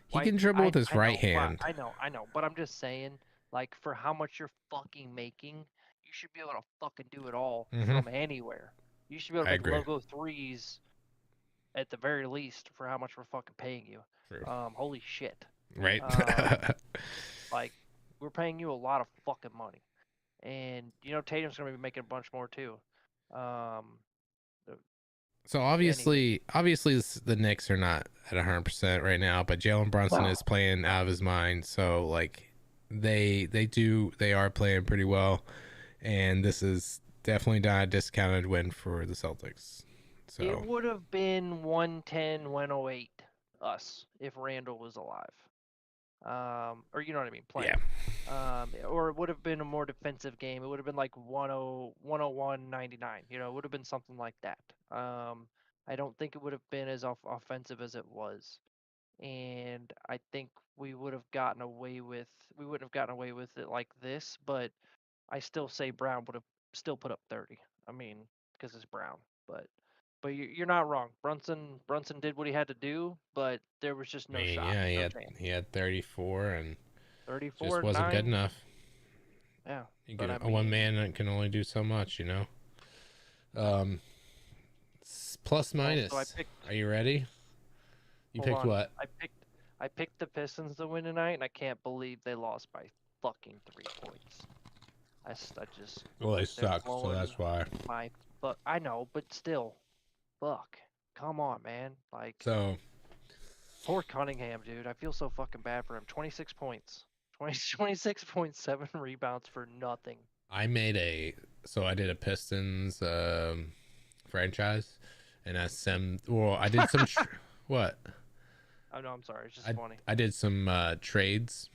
He can dribble with his I right know, hand. I know, but I'm just saying, like, for how much you're fucking making, you should be able to fucking do it all Mm-hmm. from anywhere. You should be able to I make agree. logo threes at the very least for how much we're fucking paying you. True. Holy shit. Right. Like, we're paying you a lot of fucking money. And, Tatum's going to be making a bunch more too. Um, So anyway. obviously the Knicks are not at 100% right now, but Jalen Brunson is playing out of his mind. So like they are playing pretty well, and this is definitely not a discounted win for the Celtics. It So would have been 110, 108 us if Randall was alive. Or you know what I mean, playing. yeah, Or it would have been a more defensive game. It would have been like 10, 101, 99. It would have been something like that. I don't think it would have been as offensive as it was. And I think we would have gotten away with, we wouldn't have gotten away with it like this, but I still say Brown would have still put up 30. I mean, because it's Brown, but you're not wrong. Brunson did what he had to do, but there was just I no mean, shot, yeah, no chance. he had 34 and just 34, wasn't good 9. enough. Yeah, You but can, I one mean, man can only do so much, you know. Um, plus also I minus. picked. Are you ready? You Hold picked on, what? I picked the Pistons to win tonight, and I can't believe they lost by fucking 3 points. I just Well, they they're suck, so blowing that's why. my fuck. I know, but still, fuck. Come on, man. Like, So poor Cunningham, dude. I feel so fucking bad for him. 26 points. 26.7 rebounds for nothing. I did a Pistons franchise, and I did some what? Oh no, I'm sorry. It's just funny. I did some trades,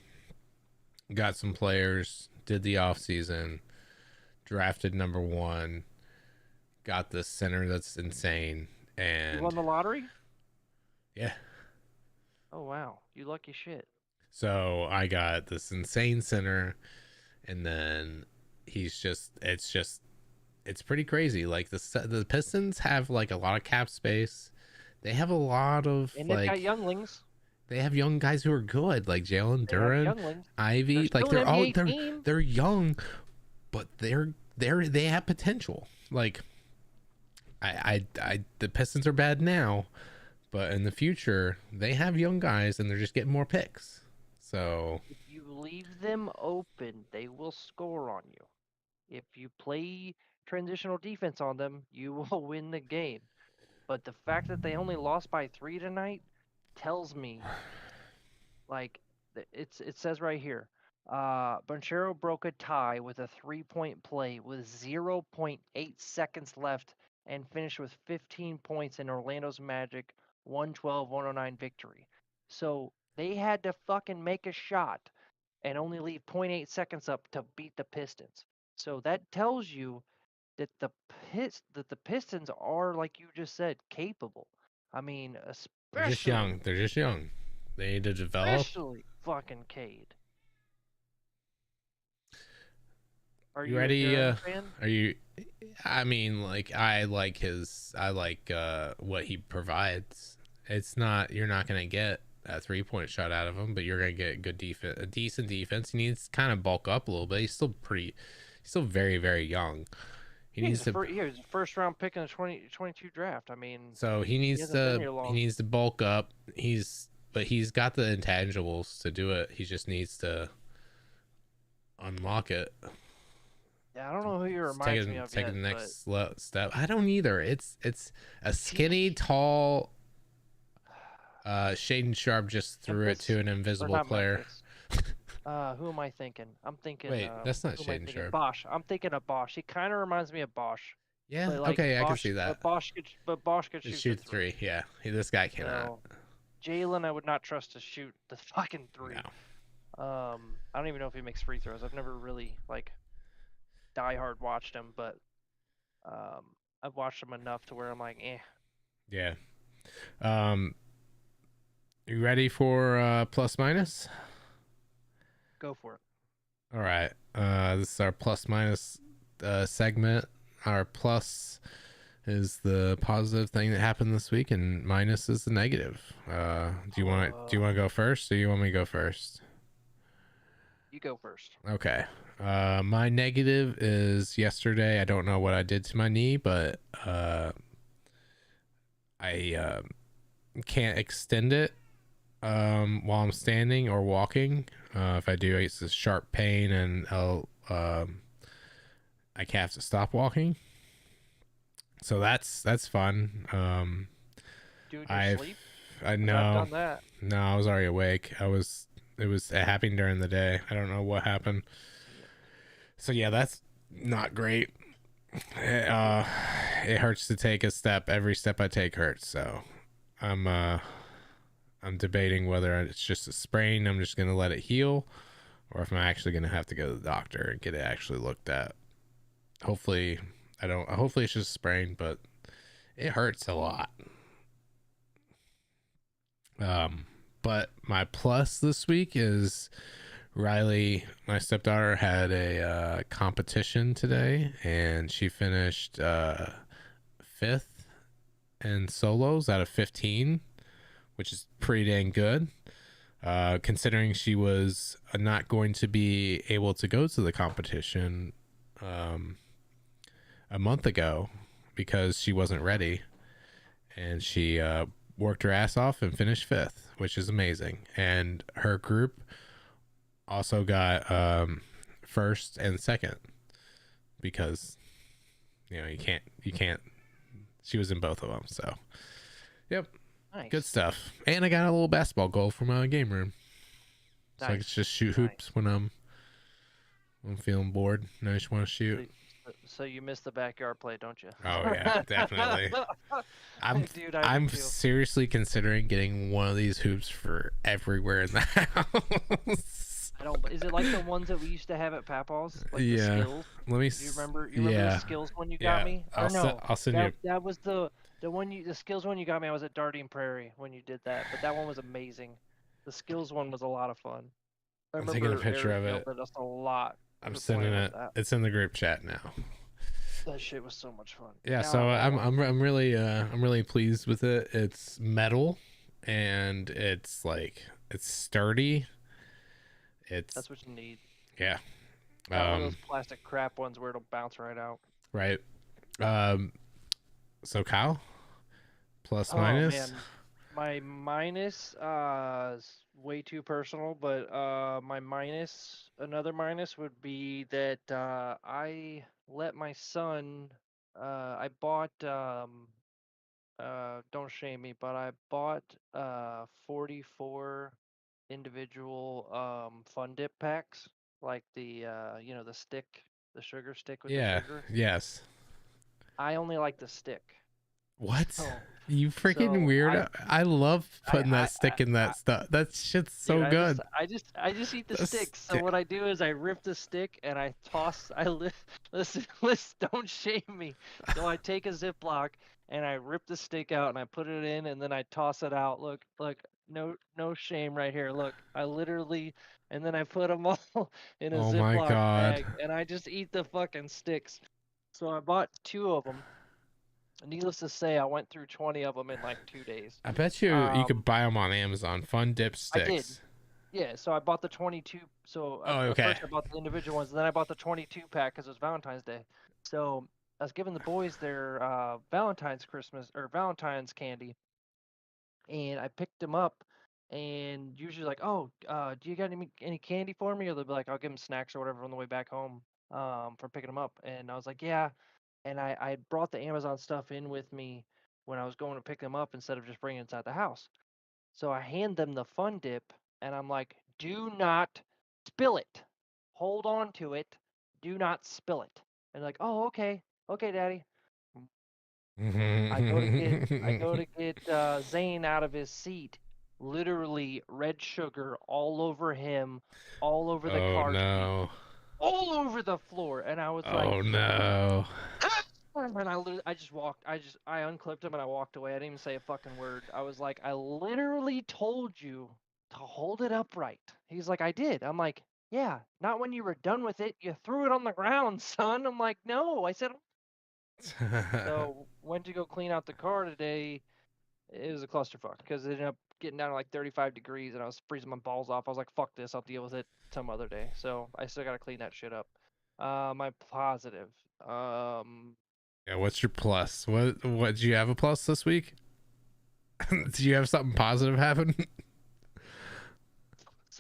got some players, did the off season, drafted number one, got this center that's insane, You and won the lottery? yeah. Oh wow, you lucky shit. So I got this insane center, and then it's pretty crazy. Like the Pistons have like a lot of cap space. They have a lot of And they've got like younglings. they have young guys who are good, like Jalen They have Duren, younglings. They're Ivy. Like still an NBA they're team. they're young, but they have potential. Like the Pistons are bad now, but in the future they have young guys and they're just getting more picks. So If you leave them open, they will score on you. If you play transitional defense on them, you will win the game. But the fact that they only lost by 3 tonight tells me, like, it says right here, Banchero broke a tie with a 3-point play with 0.8 seconds left and finished with 15 points in Orlando's Magic 112-109 victory. So they had to fucking make a shot and only leave zero point 0.8 seconds up to beat the Pistons. So that tells you that the Pistons are, like you just said, capable. I mean, they're just young. especially They're just young. They need to develop. especially fucking Cade. Are You you a ready? Duren fan? Are you? I mean, like I like what he provides. It's not you're not gonna get a 3-point shot out of him, but you're gonna get good defense, a decent defense. He needs to kind of bulk up a little bit. He's still very very young, He needs to. He was a first round pick in the 2022 draft. I mean, So he he needs hasn't been to. here He long. needs to bulk up. But he's got the intangibles to do it. He just needs to unlock it. Yeah, I don't know who he It's reminds me of taking yet, the but next step. I don't either. It's a skinny, he- tall. Shaden Sharp just threw it Memphis, to an or invisible not player. Memphis. Who am I thinking? I'm thinking. Wait, that's not Who am I Shaden thinking? Sharp. Bosch. I'm thinking of Bosch. He kind of reminds me of Bosch, Yeah. but like Okay, I can Bosch, see that. Bosch could Just shoot the shoot three. Yeah. This guy cannot. So Jalen, I would not trust to shoot the fucking three. No. I don't even know if he makes free throws. I've never really like diehard watched him, but I've watched him enough to where I'm like, eh. Yeah. You ready for plus minus? Go for it. All right. This is our plus minus segment. Our plus is the positive thing that happened this week, and minus is the negative. Do you want to go first, or you want me to go first? You go first. Okay. My negative is yesterday. I don't know what I did to my knee, but I can't extend it while I'm standing or walking. If I do, it's a sharp pain, and I have to stop walking. So that's fun. Doing your sleep? I know. I've done that. No, I was already awake. It happened during the day. I don't know what happened. So yeah, that's not great. It hurts to take a step. Every step I take hurts. So I'm debating whether it's just a sprain. I'm just gonna let it heal, or if I'm actually gonna have to go to the doctor and get it actually looked at. Hopefully it's just a sprain, but it hurts a lot. But my plus this week is Riley, my stepdaughter, had a competition today, and she finished 5th in solos out of 15, which is pretty dang good, considering she was not going to be able to go to the competition a month ago because she wasn't ready, and she worked her ass off and finished 5th, which is amazing. And her group also got 1st and 2nd because you can't she was in both of them. So yep. Nice. Good stuff. And I got a little basketball goal for my game room, so I can just shoot hoops when I'm feeling bored and I just want to shoot. So you miss the backyard play, don't you? Oh yeah, definitely. I'm seriously considering getting one of these hoops for everywhere in the house. Is it like the ones that we used to have at Papaw's? Like yeah. The skills? Let me. Do you remember the skills one you got me? I'll send you. That was the skills one you got me. I was at Darting Prairie when you did that, but that one was amazing. The skills one was a lot of fun. I'm taking a picture of it. Just a lot. I'm sending it. It's in the group chat now. That shit was so much fun. Yeah, now so I'm really pleased with it. It's metal, and it's sturdy. That's what you need. Yeah. Not one of those plastic crap ones where it'll bounce right out. Right. So Kyle, plus minus. Man. My minus is way too personal, but another minus would be that I let my son I bought don't shame me, but I bought 44 individual fun dip packs, like the the stick, the sugar stick with the sugar. Yes. I only like the stick. What? You freaking weirdo! I love putting that stick in that stuff. That shit's so good. I just eat the sticks. So what I do is I rip the stick and I toss. Listen, don't shame me. So I take a Ziploc and I rip the stick out and I put it in and then I toss it out. Look, no shame right here. Look, I literally, and then I put them all in a Ziploc bag and I just eat the fucking sticks. So I bought 2 of them. Needless to say, I went through 20 of them in like 2 days. I bet you could buy them on Amazon. Fun dip sticks. I did. Yeah, so I bought the 22. So okay. First I bought the individual ones, and then I bought the 22 pack because it was Valentine's Day. So I was giving the boys their Valentine's candy, and I picked them up. And usually, like, oh, do you got any candy for me? Or they'll be like, I'll give them snacks or whatever on the way back home from picking them up. And I was like, yeah. And I brought the Amazon stuff in with me when I was going to pick them up instead of just bringing it inside the house. So I hand them the Fun Dip, and I'm like, do not spill it. Hold on to it. Do not spill it. And like, oh, okay, Daddy. I go to get Zane out of his seat. Literally red sugar all over him, all over the Oh car seat, no. all over the floor. And I was like, Oh no. and I unclipped him and I walked away. I didn't even say a fucking word. I was like, I literally told you to hold it upright. He's like, I did. I'm like, yeah, not when you were done with it. You threw it on the ground, son. I'm like, no. I said, so went to go clean out the car today. It was a clusterfuck because it ended up getting down to like 35 degrees and I was freezing my balls off. I was like, fuck this. I'll deal with it some other day. So I still got to clean that shit up. My positive. Yeah, what's your plus? What do you have a plus this week? Do you have something positive happen?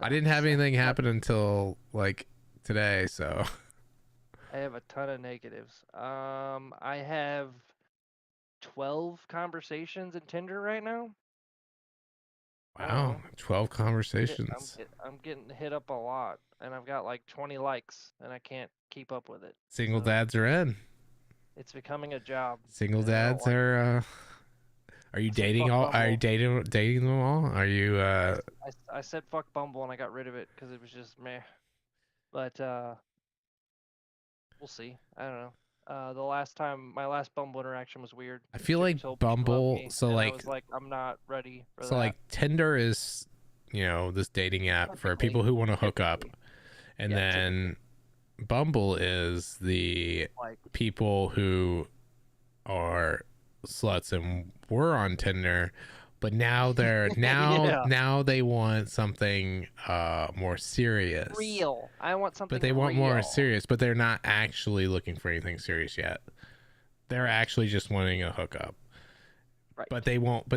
I didn't have anything happen until like today, so I have a ton of negatives. I have 12 conversations in Tinder right now. wow, 12 conversations. I'm getting hit up a lot, and I've got like 20 likes, and I can't keep up with it. Single dads are in. It's becoming a job. Single dads are. Are you dating all? Are you dating them all? Are you? I said fuck Bumble, and I got rid of it because it was just meh. But we'll see. I don't know. My last Bumble interaction was weird. I feel like Bumble. So like, I was like, I'm not ready for that. So like, Tinder is, this dating app for people who want to hook up, and then Bumble is the people who are sluts and were on Tinder, but now they're now they want something more serious. Real. I want something. But they want more serious, but they're not actually looking for anything serious yet. They're actually just wanting a hookup. Right. But they won't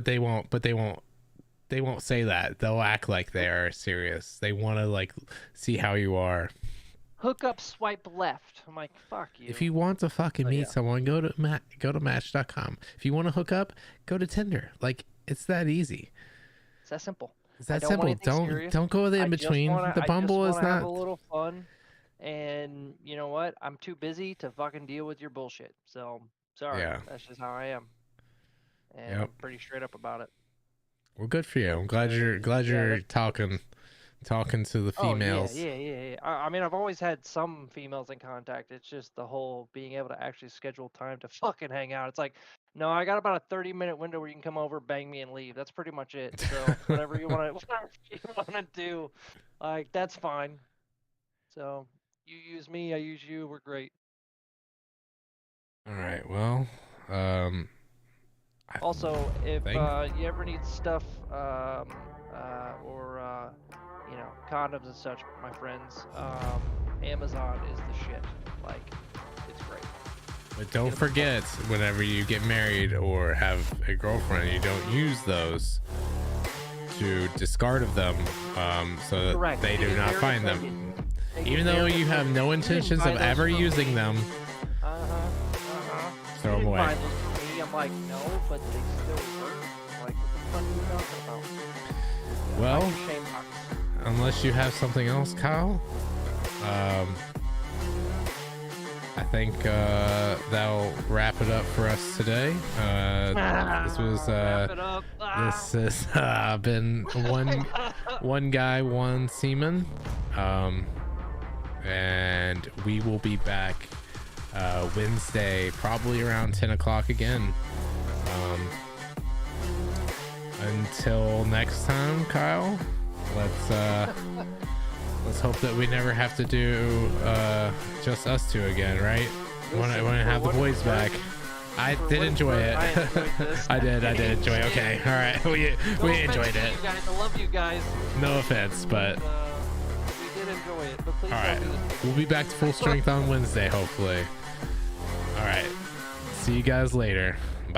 say that. They'll act like they are serious. They want to like see how you are. Hook up, swipe left. I'm like, fuck you. If you want to fucking meet someone, go to Match.com. If you want to hook up, go to Tinder. Like, it's that easy. It's that simple. It's that simple. Don't go with it in between. The Bumble is not. Have a little fun, and you know what? I'm too busy to fucking deal with your bullshit. So sorry. Yeah. That's just how I am. And I'm pretty straight up about it. Well, good for you. I'm glad you're talking to the females. Yeah. I mean, I've always had some females in contact. It's just the whole being able to actually schedule time to fucking hang out. It's like, no, I got about a 30-minute window where you can come over, bang me, and leave. That's pretty much it. So whatever you want to do, like, that's fine. So you use me, I use you. We're great. All right. Well, also, if you ever need stuff, or condoms and such, my friends, Amazon is the shit. Like, it's great. But don't forget, whenever you get married or have a girlfriend, you don't use those to discard of them, so that they do not find them. Even though you have no intentions of ever using them, throw them away. I'm like, no, but they still work. Like, what the fuck are you talking about? Well, unless you have something else, Kyle, I think that'll wrap it up for us today. This has been one guy, one seaman, and we will be back Wednesday, probably around 10 o'clock again. Until next time, Kyle, let's hope that we never have to do just us two again, right? Want to have the boys back. I did enjoy it. I did enjoy it. Okay, all right, we enjoyed it. I love you guys. No offense, but we did enjoy it. But please all right, we'll be back to full strength on Wednesday, hopefully. All right, see you guys later. Bye.